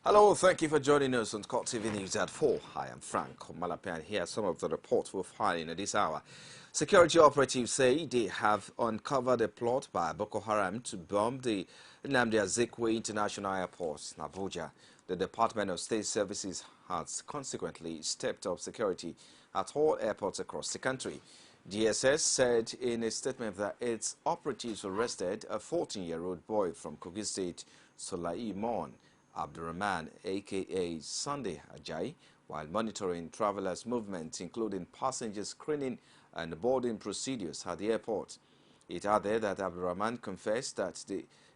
Hello, thank you for joining us on CoreTV News at 4. I am Frank Malapian. Here are some of the reports we're filing at this hour. Security operatives say they have uncovered a plot by Boko Haram to bomb the Nnamdi Azikiwe International Airport in Abuja. The Department of State Services has consequently stepped up security at all airports across the country. DSS said in a statement that its operatives arrested a 14-year-old boy from Kogi State, Solai Mon Abdurrahman, aka Sunday Ajayi, while monitoring travelers' movements, including passenger screening and boarding procedures at the airport. It added that Abdurrahman confessed that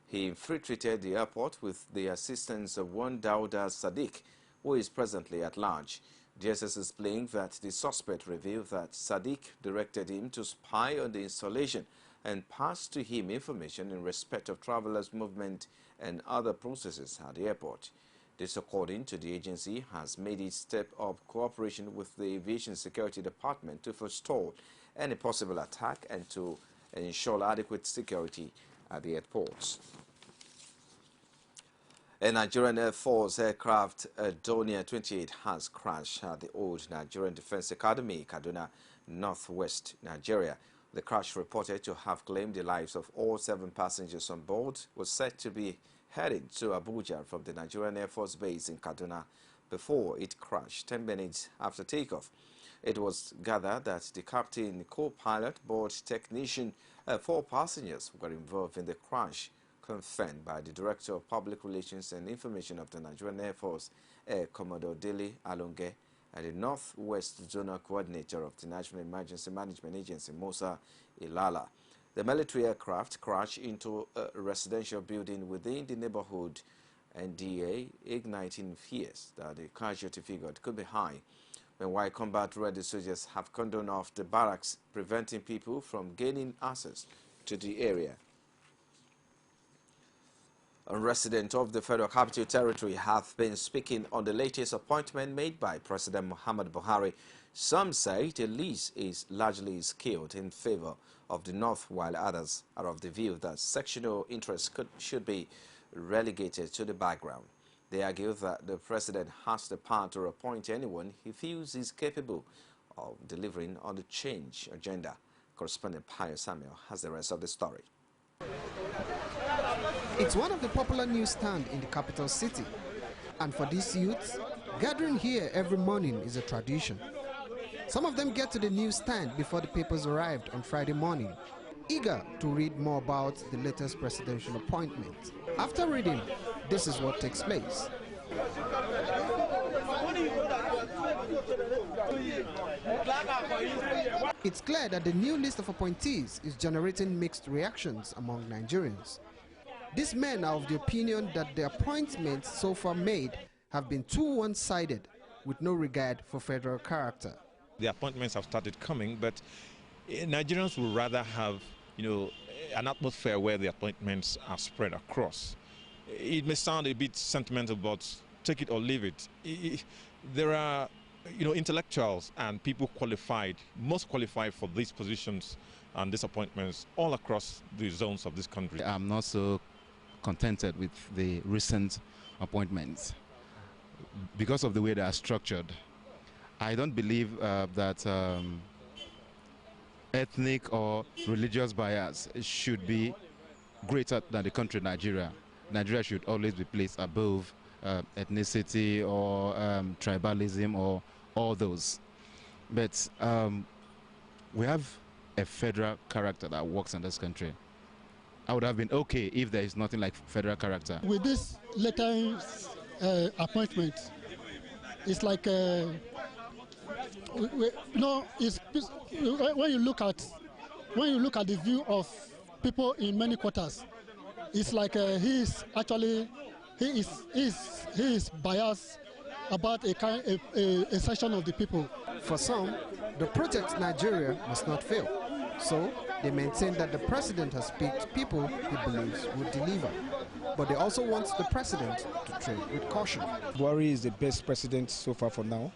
he infiltrated the airport with the assistance of one Dauda Sadiq, who is presently at large. DSS explained that the suspect revealed that Sadiq directed him to spy on the installation and passed to him information in respect of travelers' movement and other processes at the airport. This, according to the agency, has made it step up cooperation with the Aviation Security Department to forestall any possible attack and to ensure adequate security at the airports. A Nigerian Air Force aircraft, Donia 28, has crashed at the old Nigerian Defense Academy, Kaduna, northwest Nigeria. The crash, reported to have claimed the lives of all 7 passengers on board, was said to be heading to Abuja from the Nigerian Air Force base in Kaduna before it crashed 10 minutes after takeoff. It was gathered that the captain, co-pilot, board technician, 4 passengers were involved in the crash, confirmed by the Director of Public Relations and Information of the Nigerian Air Force, Air Commodore Dele Alonge, and the Northwest Zonal Coordinator of the National Emergency Management Agency, Musa Ilala. The military aircraft crashed into a residential building within the neighborhood, NDA igniting fears that the casualty figure could be high. Meanwhile, combat-ready soldiers have cordoned off the barracks, preventing people from gaining access to the area. A resident of the Federal Capital Territory have been speaking on the latest appointment made by President Muhammad Buhari. Some say the list is largely skewed in favor of the North, while others are of the view that sectional interests should be relegated to the background. They argue that the President has the power to appoint anyone he feels is capable of delivering on the change agenda. Correspondent Pius Samuel has the rest of the story. It's one of the popular newsstands in the capital city, and for these youths, gathering here every morning is a tradition. Some of them get to the newsstand before the papers arrived on Friday morning, eager to read more about the latest presidential appointment. After reading, this is what takes place. It's clear that the new list of appointees is generating mixed reactions among Nigerians. These men are of the opinion that the appointments so far made have been too one-sided, with no regard for federal character. The appointments have started coming, but Nigerians would rather have, an atmosphere where the appointments are spread across. It may sound a bit sentimental, but take it or leave it. There are, intellectuals and people qualified, most qualified for these positions and these appointments all across the zones of this country. I'm not so contented with the recent appointments because of the way they are structured. I don't believe that ethnic or religious bias should be greater than the country Nigeria. Nigeria should always be placed above ethnicity or tribalism or all those. But we have a federal character that works in this country. I would have been okay if there is nothing like federal character. With this latest appointment, it's like when you look at the view of people in many quarters, it's like he is biased about a section of the people. For some, the project Nigeria must not fail. So they maintain that the president has picked people he believes will deliver. But they also want the president to tread with caution. Buhari is the best president so far for now,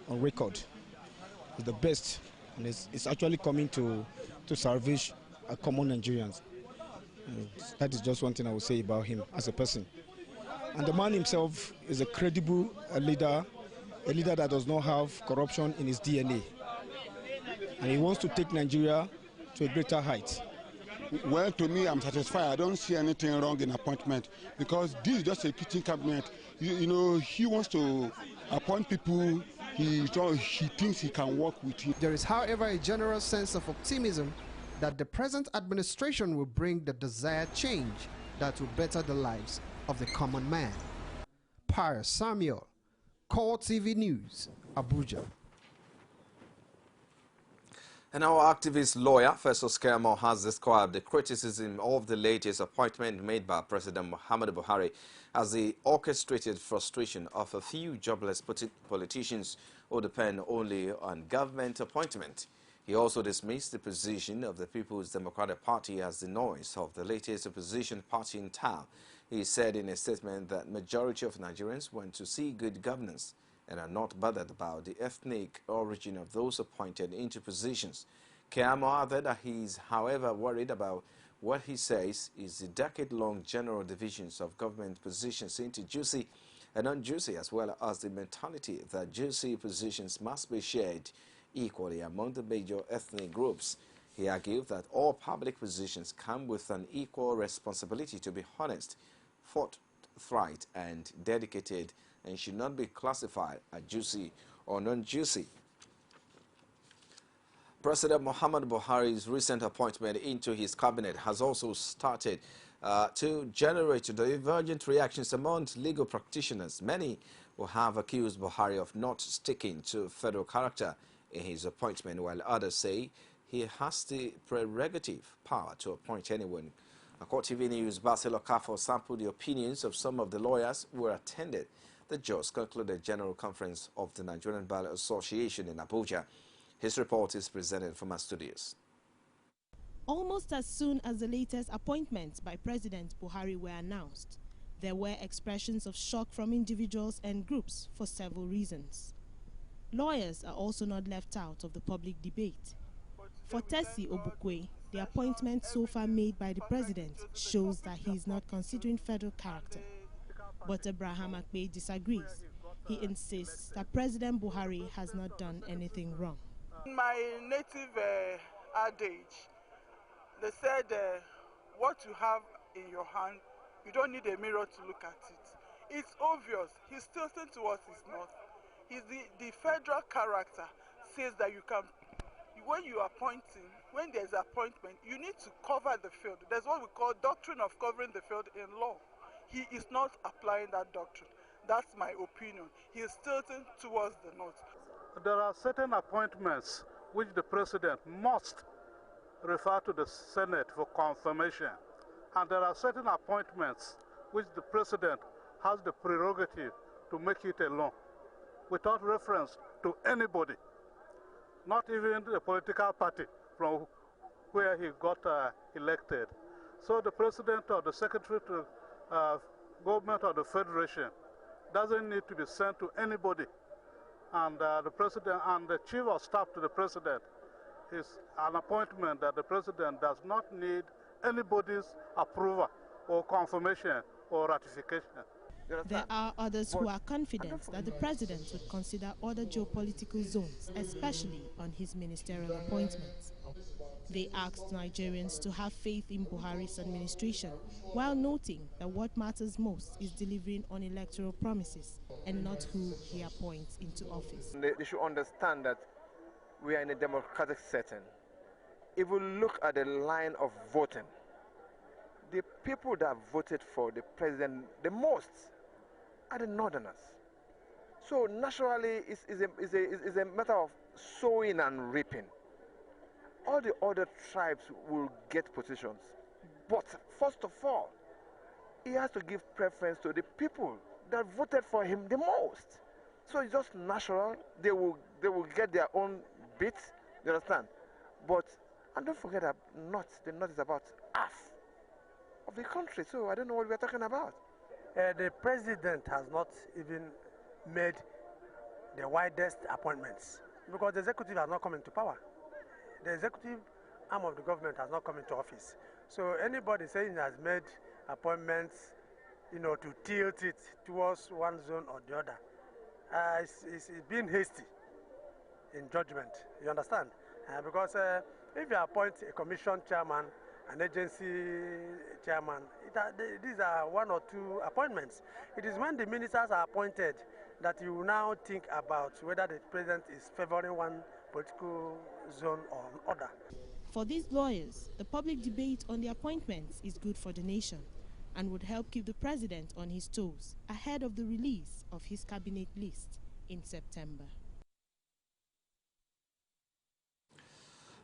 on record. He's the best, and it's actually coming to salvage common Nigerians. That is just one thing I would say about him as a person. And the man himself is a credible leader, a leader that does not have corruption in his DNA. And he wants to take Nigeria to a greater height. Well, to me, I'm satisfied. I don't see anything wrong in appointment because this is just a kitchen cabinet. You know, he wants to appoint people he thinks he can work with him. There is, however, a general sense of optimism that the present administration will bring the desired change that will better the lives of the common man. Pius Samuel, CoreTV News, Abuja. And our activist lawyer, Festus Keyamo, has described the criticism of the latest appointment made by President Muhammadu Buhari as the orchestrated frustration of a few jobless politicians who depend only on government appointment. He also dismissed the position of the People's Democratic Party as the noise of the latest opposition party in town. He said in a statement that majority of Nigerians want to see good governance and are not bothered about the ethnic origin of those appointed into positions. Keyamo added that he is, however, worried about what he says is the decade-long general divisions of government positions into juicy and non-juicy, as well as the mentality that juicy positions must be shared equally among the major ethnic groups. He argued that all public positions come with an equal responsibility to be honest, forthright, and dedicated, and should not be classified as juicy or non-juicy. President Muhammadu Buhari's recent appointment into his cabinet has also started to generate divergent reactions among legal practitioners. Many who have accused Buhari of not sticking to federal character in his appointment, while others say he has the prerogative power to appoint anyone. CoreTV News' Basil Okafor sampled the opinions of some of the lawyers who attended the just concluded General Conference of the Nigerian Bar Association in Abuja. His report is presented from our studios. Almost as soon as the latest appointments by President Buhari were announced, there were expressions of shock from individuals and groups for several reasons. Lawyers are also not left out of the public debate. For Tessie Obukwe, the appointment so far made by the president shows that he is not considering federal character. But Abraham Akpe disagrees. He insists that President Buhari has not done anything wrong. In my native adage, they said, what you have in your hand, you don't need a mirror to look at it. It's obvious. He's tilting towards his north. The federal character says that you can, when you are appointing, when there's appointment, you need to cover the field. There's what we call doctrine of covering the field in law. He is not applying that doctrine. That's my opinion. He is tilting towards the north. There are certain appointments which the president must refer to the Senate for confirmation. And there are certain appointments which the president has the prerogative to make it alone, without reference to anybody, not even the political party from where he got elected. So the president or the secretary to government of the federation doesn't need to be sent to anybody. And the president and the chief of staff to the president is an appointment that the president does not need anybody's approval or confirmation or ratification. There are others who are confident that the president would consider other geopolitical zones, especially on his ministerial appointments. They asked Nigerians to have faith in Buhari's administration, while noting that what matters most is delivering on electoral promises and not who he appoints into office. They should understand that we are in a democratic setting. If we look at the line of voting, the people that voted for the president the most are the northerners. So naturally, it's a matter of sowing and reaping. All the other tribes will get positions. But first of all, he has to give preference to the people that voted for him the most. So it's just natural. They will get their own bits, you understand? But, and don't forget that the North is about half of the country. So I don't know what we're talking about. The president has not even made the widest appointments because the executive has not come into power. The executive arm of the government has not come into office. So anybody saying he has made appointments to tilt it towards one zone or the other. It's being hasty in judgment, you understand? Because if you appoint a commission chairman, an agency chairman, these are one or two appointments. It is when the ministers are appointed that you will now think about whether the president is favoring one political zone or other. For these lawyers, the public debate on the appointments is good for the nation and would help keep the president on his toes ahead of the release of his cabinet list in September.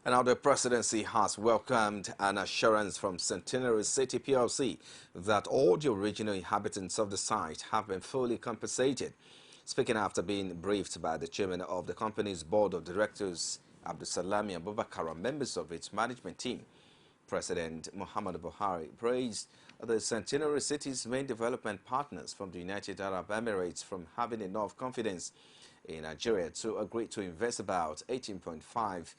And now the presidency has welcomed an assurance from Centenary City PLC that all the original inhabitants of the site have been fully compensated. Speaking after being briefed by the chairman of the company's board of directors, Abdulsalami Abubakar, and members of its management team, President Muhammadu Buhari praised the Centenary City's main development partners from the United Arab Emirates from having enough confidence in Nigeria to agree to invest about $18.5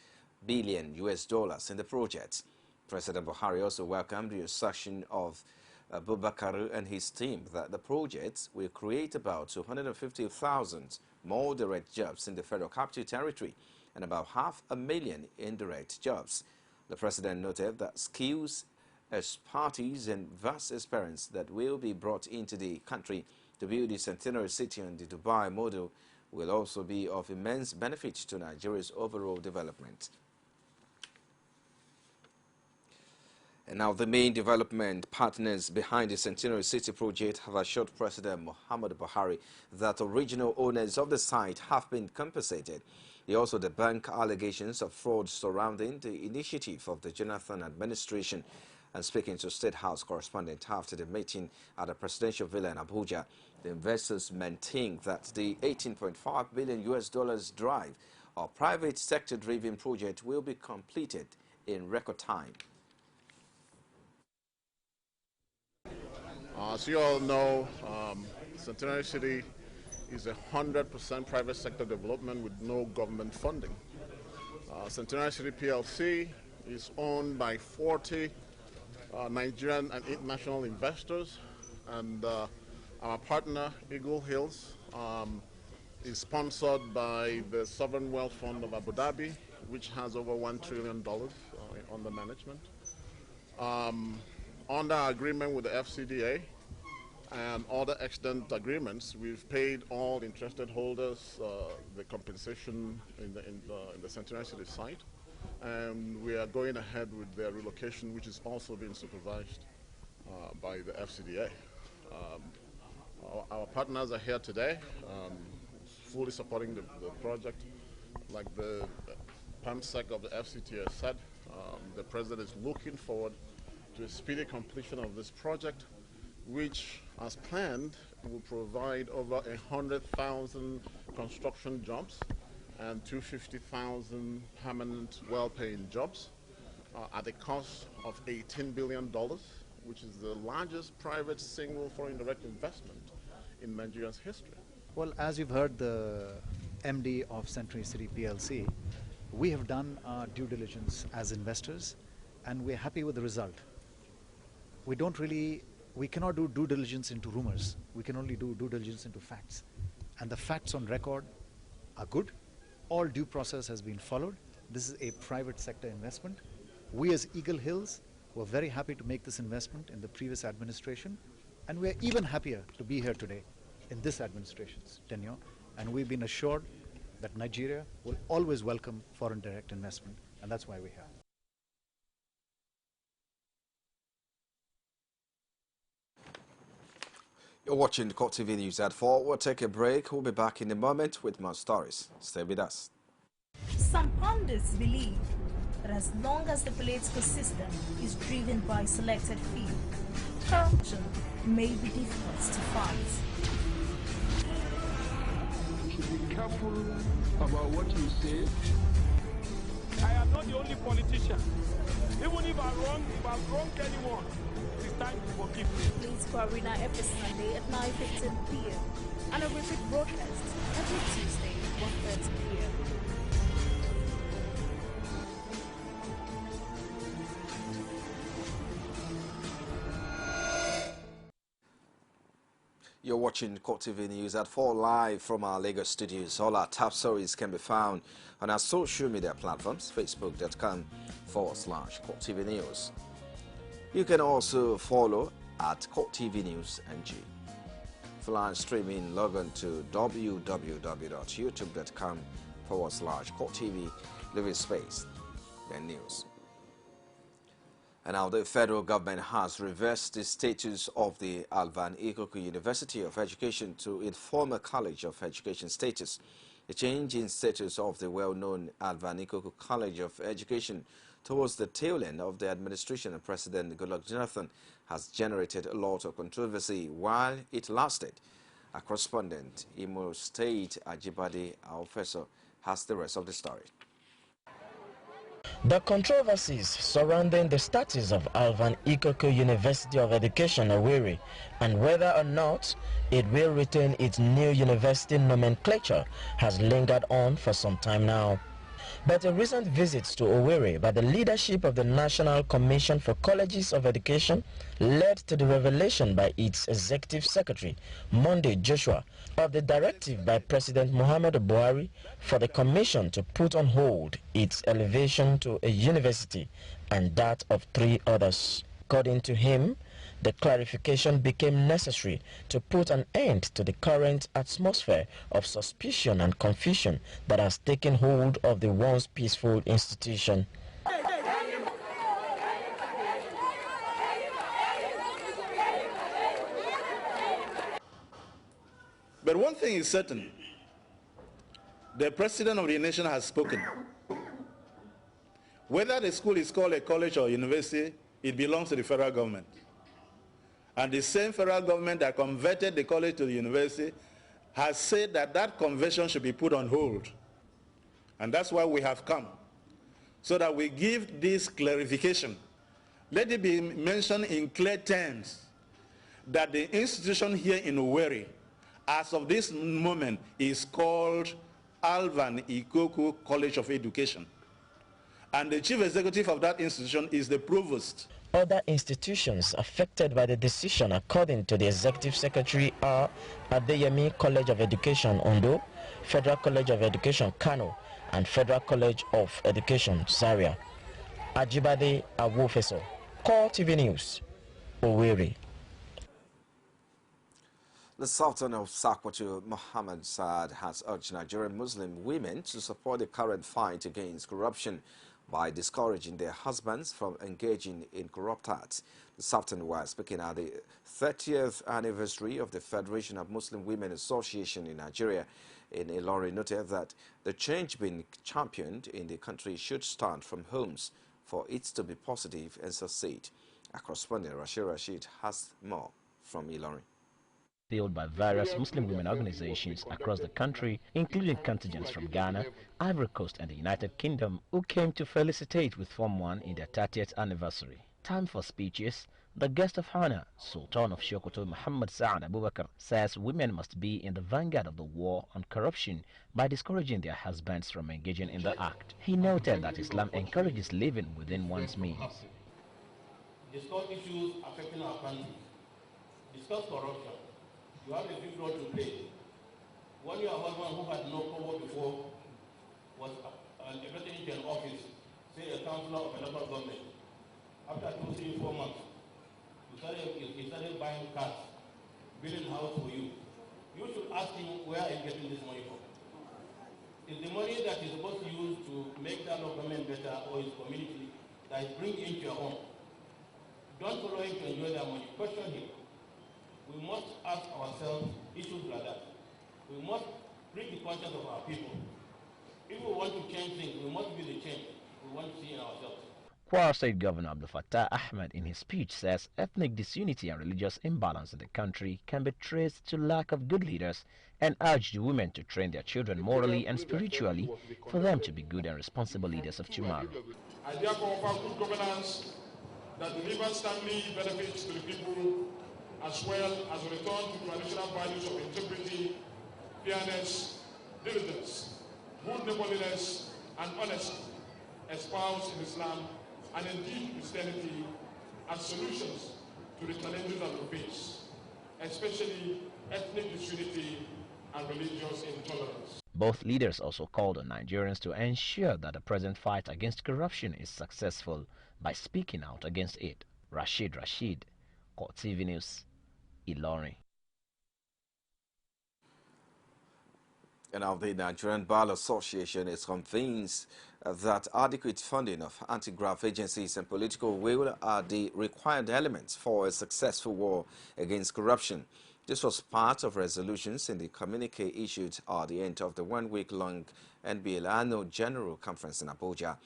billion in the project. President Buhari also welcomed the assertion of Abubakar and his team that the project will create about 250,000 more direct jobs in the Federal Capital Territory and about 500,000 indirect jobs. The president noted that skills, expertise, and vast experience that will be brought into the country to build the Centenary City on the Dubai model will also be of immense benefit to Nigeria's overall development. And now the main development partners behind the Centenary City project have assured President Muhammadu Buhari that original owners of the site have been compensated. They also debunked allegations of fraud surrounding the initiative of the Jonathan administration. And speaking to State House correspondent after the meeting at the presidential villa in Abuja, the investors maintained that the $18.5 billion drive, or private sector-driven project, will be completed in record time. As you all know, Centenary City is 100% private sector development with no government funding. Centenary City PLC is owned by 40 Nigerian and international investors, and our partner, Eagle Hills, is sponsored by the Sovereign Wealth Fund of Abu Dhabi, which has over $1 trillion under management. Under our agreement with the FCDA and other extant agreements, we've paid all interested holders the compensation in the Centenary City site, and we are going ahead with their relocation, which is also being supervised by the FCDA. Our partners are here today, fully supporting the project. Like the PAMSEC of the FCTA said, the President is looking forward to a speedy completion of this project, which, as planned, will provide over 100,000 construction jobs and 250,000 permanent, well-paying jobs at a cost of $18 billion, which is the largest private single foreign direct investment in Nigeria's history. Well, as you've heard the MD of Centenary City PLC, we have done our due diligence as investors, and we're happy with the result. We cannot do due diligence into rumors. We can only do due diligence into facts. And the facts on record are good. All due process has been followed. This is a private sector investment. We as Eagle Hills were very happy to make this investment in the previous administration, and we're even happier to be here today in this administration's tenure. And we've been assured that Nigeria will always welcome foreign direct investment, and that's why we're here. You're watching CoreTV News at 4. We'll take a break. We'll be back in a moment with more stories. Stay with us. Some pundits believe that as long as the political system is driven by selected few, corruption may be difficult to fight. Be careful about what you say. I am not the only politician. Even if I've wronged anyone, it's time to forgive me. Political Arena every Sunday at 9:15 p.m. and a repeat broadcast every Tuesday at 1:30 p.m. You're watching CoreTV News at 4 live from our Lagos studios. All our top stories can be found on our social media platforms, facebook.com/CoreTV News. You can also follow at CoreTV News NG. For live streaming, log on to www.youtube.com/CoreTV, leave space, then news. And now the federal government has reversed the status of the Alvan Ikoku University of Education to its former College of Education status. The change in status of the well-known Alvan Ikoku College of Education towards the tail end of the administration of President Goodluck Jonathan has generated a lot of controversy while it lasted. Our correspondent, Imo State Ajibade Professor, has the rest of the story. The controversies surrounding the status of Alvan Ikoku University of Education Owerri and whether or not it will retain its new university nomenclature has lingered on for some time now. But a recent visit to Owerri by the leadership of the National Commission for Colleges of Education led to the revelation by its Executive Secretary, Monday Joshua, of the directive by President Muhammadu Buhari for the Commission to put on hold its elevation to a university and that of 3 others. According to him, the clarification became necessary to put an end to the current atmosphere of suspicion and confusion that has taken hold of the once peaceful institution. But one thing is certain, the President of the nation has spoken. Whether the school is called a college or university, it belongs to the federal government. And the same federal government that converted the college to the university has said that that conversion should be put on hold. And that's why we have come, so that we give this clarification. Let it be mentioned in clear terms that the institution here in Owerri, as of this moment, is called Alvan Ikoku College of Education. And the chief executive of that institution is the provost. Other institutions affected by the decision, according to the Executive Secretary, are Adeyemi College of Education, Ondo, Federal College of Education, Kano, and Federal College of Education, Zaria. Ajibade Professor, CoreTV News, Owerri. The Sultan of Sokoto, Mohammed Saad, has urged Nigerian Muslim women to support the current fight against corruption by discouraging their husbands from engaging in corrupt acts. The Sultan was speaking at the 30th anniversary of the Federation of Muslim Women Association in Nigeria. In Ilorin, noted that the change being championed in the country should start from homes for it to be positive and succeed. Our correspondent Rashid has more from Ilorin. Filled by various Muslim women organizations across the country, including contingents from Ghana, Ivory Coast and the United Kingdom, who came to felicitate with Form 1 in their 30th anniversary. Time for speeches. The guest of honor, Sultan of Sokoto Muhammad Saad Abubakar, says women must be in the vanguard of the war on corruption by discouraging their husbands from engaging in the act. He noted that Islam encourages living within one's means. Discuss issues affecting our country. Discuss corruption. You have a big role to play. When your husband who had no power before was elected into an office, say a councillor of a local government, after 2, 3, 4 months, he started buying cars, building a house for you. You should ask him, where are you getting this money from? Is the money that he's supposed to use to make that local government better or his community that is bringing into your home? Don't follow him to enjoy that money. Question him. We must ask ourselves issues like that. We must bring the conscience of our people. If we want to change things, we must be the change we want to see in ourselves. Kwara State Governor Abdul Fattah Ahmed in his speech says ethnic disunity and religious imbalance in the country can be traced to lack of good leaders and urged women to train their children morally and spiritually for them to be good and responsible leaders of tomorrow. I therefore offer good governance that delivers timely benefits to the people, as well as a return to traditional values of integrity, fairness, diligence, good neighborliness, and honesty, espoused in Islam and indeed Christianity, as solutions to the challenges that we face, especially ethnic disunity, and religious intolerance. Both leaders also called on Nigerians to ensure that the present fight against corruption is successful by speaking out against it. Rashid, CoreTV News, Ilorin. And now the Nigerian Bar Association is convinced that adequate funding of anti-graft agencies and political will are the required elements for a successful war against corruption. This was part of resolutions in the communique issued at the end of the one-week-long NBA Annual General Conference in Abuja.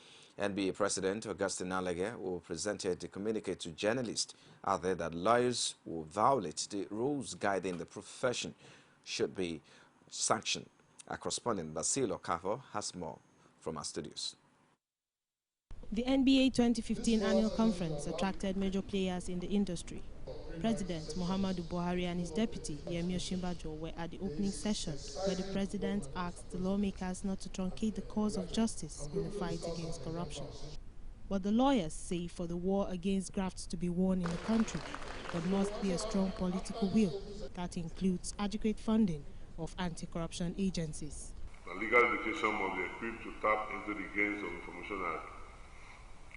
NBA President Augustine Alege, who presented the communique to journalists, added that lawyers who violate the rules guiding the profession should be sanctioned. Our correspondent Basil Okafor has more from our studios. The NBA 2015 annual conference attracted major players in the industry. President Muhammadu Buhari and his deputy Yemi Osinbajo were at the opening session, where the president asked the lawmakers not to truncate the cause of justice in the fight against corruption. But the lawyers say for the war against graft to be won in the country, there must be a strong political will that includes adequate funding of anti-corruption agencies. The legal education must be equipped to tap into the gains of information and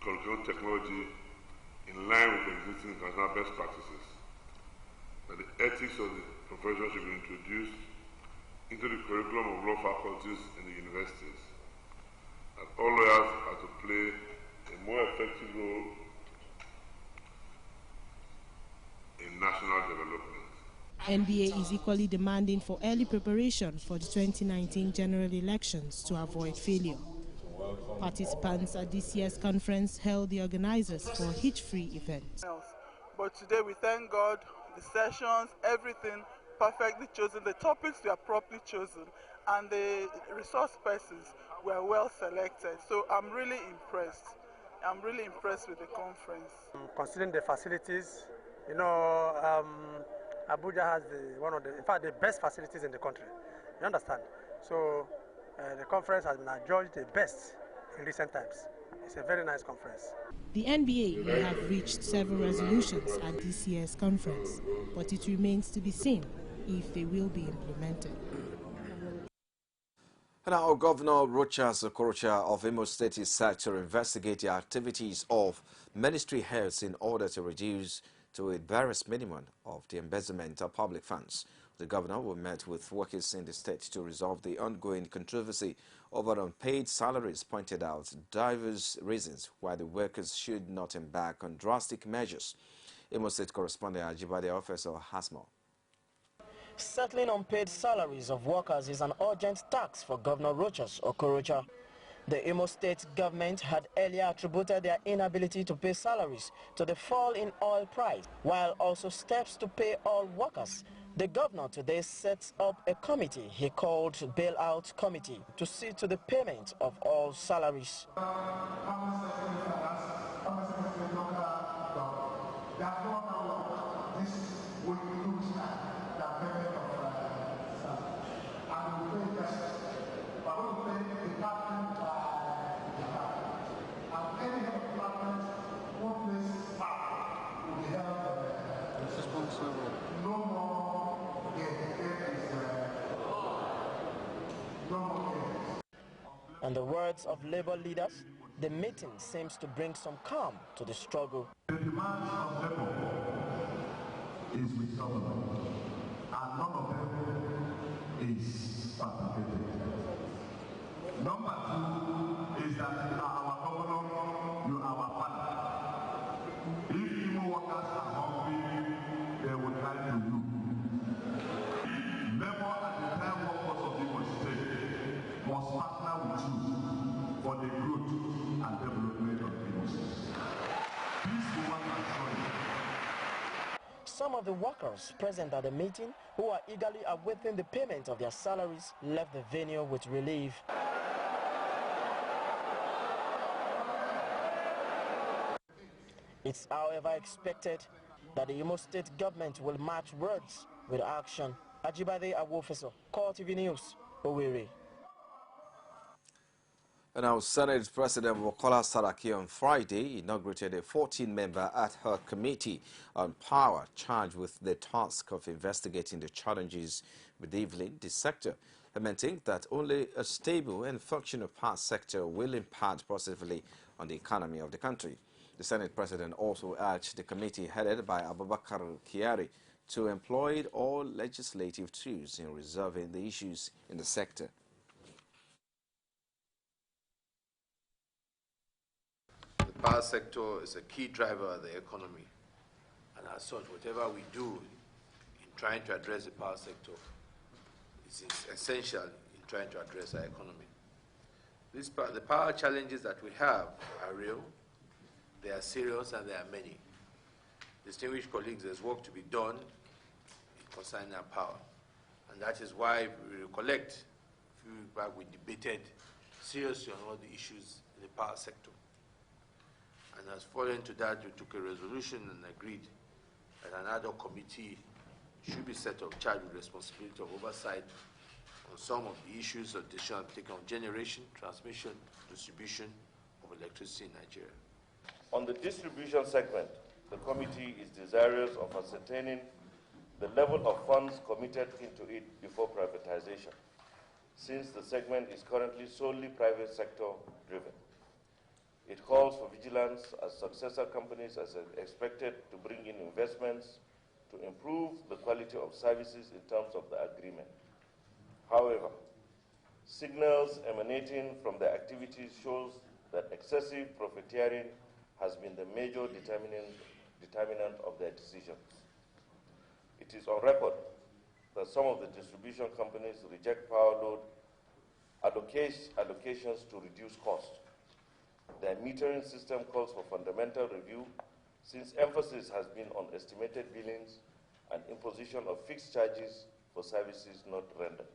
communication technology in line with existing international best practices. That the ethics of the profession should be introduced into the curriculum of law faculties in the universities. That all lawyers are to play a more effective role in national development. NBA is equally demanding for early preparation for the 2019 general elections to avoid failure. Participants at this year's conference held the organizers for a hitch-free event. But today we thank God, the sessions, everything perfectly chosen, the topics were properly chosen, and the resource persons were well selected. So I'm really impressed. I'm really impressed with the conference. Considering the facilities, you know, Abuja has in fact, the best facilities in the country. You understand? So the conference has been adjudged the best in recent times. It's a very nice conference. The NBA may have reached several resolutions at this year's conference, but it remains to be seen if they will be implemented. Now, Governor Rochas Okorocha of Imo State is set to investigate the activities of ministry heads in order to reduce to a barest minimum of the embezzlement of public funds. The governor will meet with workers in the state to resolve the ongoing controversy over unpaid salaries, pointed out diverse reasons why the workers should not embark on drastic measures. Imo State correspondent Ajibade Officer has more. Settling unpaid salaries of workers is an urgent task for Governor Rochas Okorocha. The Imo State government had earlier attributed their inability to pay salaries to the fall in oil price, while also steps to pay all workers. The governor today sets up a committee he called Bailout Committee to see to the payment of all salaries. In the words of labor leaders, the meeting seems to bring some calm to the struggle. The demand of labor is with government, and none of them is participated. Number two is that you are our governor, you are our father. If Imo workers are hungry, they will cry to you. Labor and the entire workforce of Imo State must partner with you for the growth and development of Imo State. This will work and Some of the workers present at the meeting, who are eagerly awaiting the payment of their salaries, left the venue with relief. It's however expected that the Imo State government will match words with action. Ajibade Awofeso, CoreTV News, Owerri. And our Senate President Bukola Saraki on Friday inaugurated a 14-member ad hoc committee on power charged with the task of investigating the challenges bedeviling the sector, lamenting that only a stable and functional power sector will impact positively on the economy of the country. The Senate President also urged the committee headed by Abubakar Kyari to employ all legislative tools in resolving the issues in the sector. The power sector is a key driver of the economy, and as such, whatever we do in trying to address the power sector is essential in trying to address our economy. The power challenges that we have are real, they are serious, and they are many. Distinguished colleagues, there's work to be done concerning our power, and that is why we recollect a few weeks back we debated seriously on all the issues in the power sector. And as following to that, we took a resolution and agreed that an ad hoc committee should be set up charged with responsibility of oversight on some of the issues of decision taken on generation, transmission, distribution of electricity in Nigeria. On the distribution segment, the committee is desirous of ascertaining the level of funds committed into it before privatization, since the segment is currently solely private sector driven. It calls for vigilance as successor companies are expected to bring in investments to improve the quality of services in terms of the agreement. However, signals emanating from the activities shows that excessive profiteering has been the major determinant of their decisions. It is on record that some of the distribution companies reject power load allocations to reduce cost. Their metering system calls for fundamental review, since emphasis has been on estimated billings and imposition of fixed charges for services not rendered.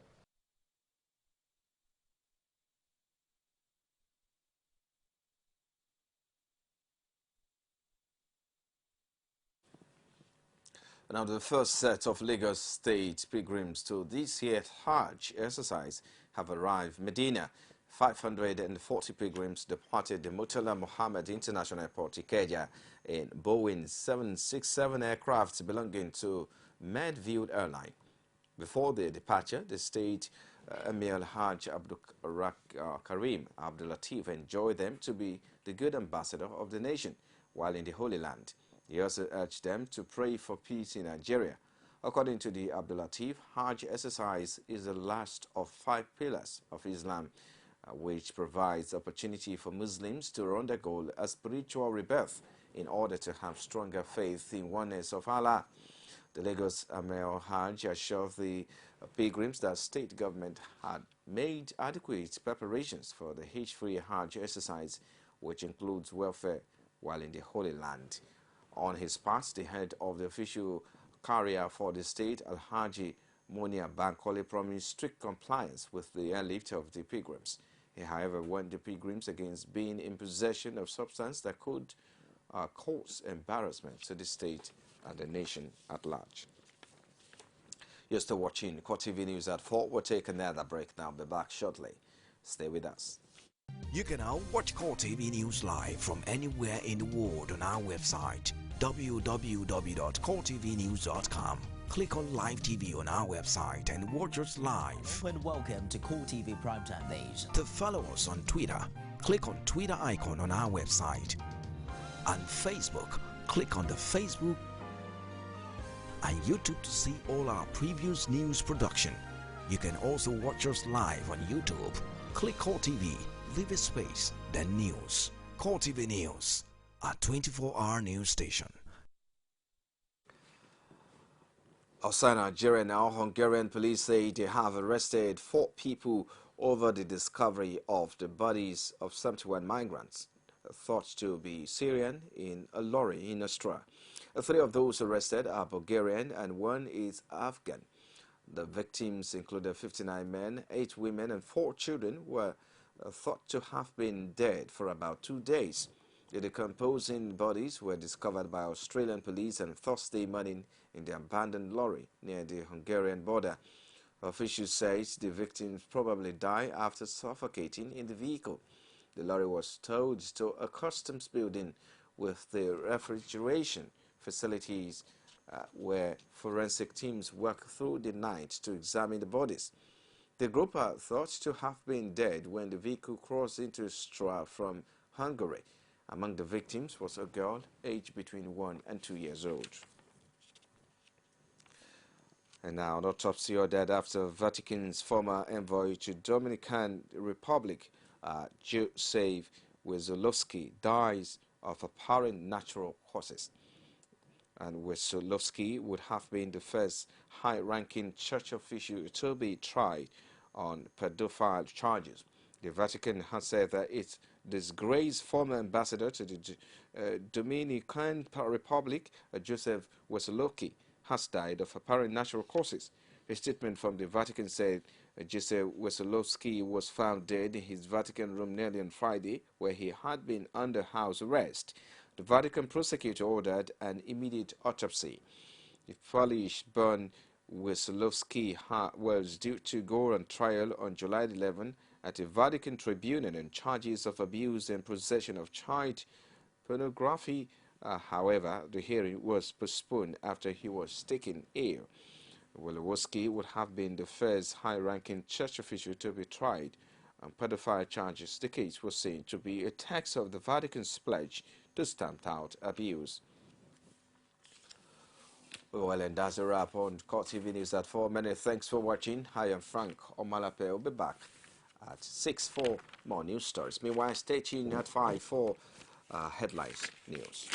Now, the first set of Lagos State pilgrims to this year's Hajj exercise have arrived Medina. 540 pilgrims departed the Murtala Mohammed International Airport, Ikeja, in Boeing 767 aircraft belonging to Medfield Airline. Before their departure, the state Emir Hajj Abdul Karim Abdul Latif enjoined them to be the good ambassador of the nation while in the Holy Land. He also urged them to pray for peace in Nigeria. According to the Abdul Latif, Hajj exercise is the last of 5 pillars of Islam, which provides opportunity for Muslims to undergo a spiritual rebirth in order to have stronger faith in oneness of Allah. The Lagos Emir Hajj assured the pilgrims that state government had made adequate preparations for the Hajj-free Hajj exercise, which includes welfare while in the Holy Land. On his part, the head of the official carrier for the state, Alhaji Monia Bankole, promised strict compliance with the airlift of the pilgrims. He, however, warned the pilgrims against being in possession of substance that could cause embarrassment to the state and the nation at large. You're still watching CoreTV News at 4. We'll take another break now. Be back shortly. Stay with us. You can now watch CoreTV News live from anywhere in the world on our website, www.coretvnews.com. Click on Live TV on our website and watch us live. And welcome to CoreTV Primetime News. To follow us on Twitter, click on Twitter icon on our website. On Facebook, click on the Facebook and YouTube to see all our previous news production. You can also watch us live on YouTube. Click CoreTV, leave a space, then News. CoreTV News, a 24-hour news station. Outside Nigeria now, Hungarian police say they have arrested 4 people over the discovery of the bodies of 71 migrants thought to be Syrian in a lorry in Austria. 3 of those arrested are Bulgarian and 1 is Afghan. The victims included 59 men, 8 women and 4 children were thought to have been dead for about 2 days. The decomposing bodies were discovered by Australian police on Thursday morning in the abandoned lorry near the Hungarian border. Officials say the victims probably died after suffocating in the vehicle. The lorry was towed to a customs building with the refrigeration facilities where forensic teams worked through the night to examine the bodies. The group are thought to have been dead when the vehicle crossed into Stra from Hungary. Among the victims was a girl aged between 1 and 2 years old. And now, an autopsy ordered after Vatican's former envoy to Dominican Republic, Joseph Wesolowski, dies of apparent natural causes. And Wesolowski would have been the first high-ranking church official to be tried on pedophile charges. The Vatican has said that its disgraced former ambassador to the Dominican Republic, Joseph Wesolowski, has died of apparent natural causes. A statement from the Vatican said Joseph Wesolowski was found dead in his Vatican room nearly on Friday, where he had been under house arrest. The Vatican prosecutor ordered an immediate autopsy. The Polish-born Wesolowski was due to go on trial on July 11 at a Vatican tribunal on charges of abuse and possession of child pornography. However, the hearing was postponed after he was taken ill. Wesolowski would have been the first high-ranking church official to be tried on pedophile charges. The case was seen to be a text of the Vatican's pledge to stamp out abuse. Well, and that's a wrap on CoreTV News at 4 minutes. Thanks for watching. I am Frank Omalape. We'll be back at 6 for more news stories. Meanwhile, stay tuned at 5 for headlines news.